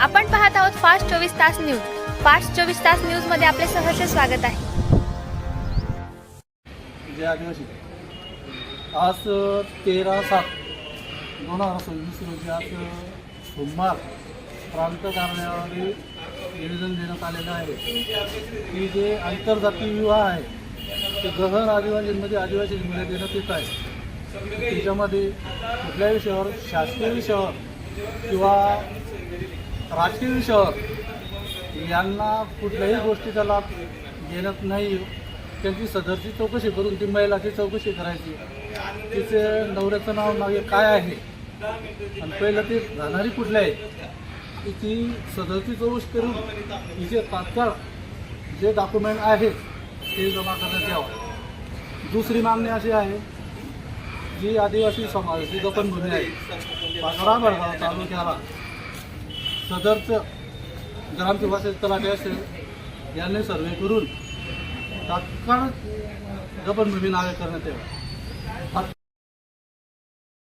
आपण पाहत आहोत फास्ट 24 तास न्यूज. फास्ट 24 तास न्यूज मध्ये आपले सहर्ष स्वागत आहे. जय आदिवासी. आज 13/7/2026 रोजी आज सोमवार प्रांत कार्यालयावर निवेदन देण्यात आलेलं आहे की जे आंतरजातीय विवाह आहे ते गहन आदिवासींमध्ये आदिवासींमध्ये देण्यात येत आहे. त्याच्यामध्ये कुठल्याही विषयावर, शासकीय विषयावर किंवा राजकीय विषयावर यांना कुठल्याही गोष्टीचा लाभ देण्यात नाही. त्यांची सदरची चौकशी करून ती महिलाची चौकशी करायची, तिचे नवऱ्याचं नाव मागे काय आहे आणि पहिलं ते राहणारी कुठल्या आहे ती सदरची चौकशी करून तिचे तात्काळ जे डॉक्युमेंट आहेत ते जमा करण्यात यावं. दुसरी मागणी अशी आहे, जी आदिवासी समाजाची जपणभूमी आहे पाचोरा भडगाव तालुक्याला सदरचं ग्रामविकास तलाठी असेल यांनी सर्वे करून तात्काळ जपणभूमी नावे करण्यात यावं.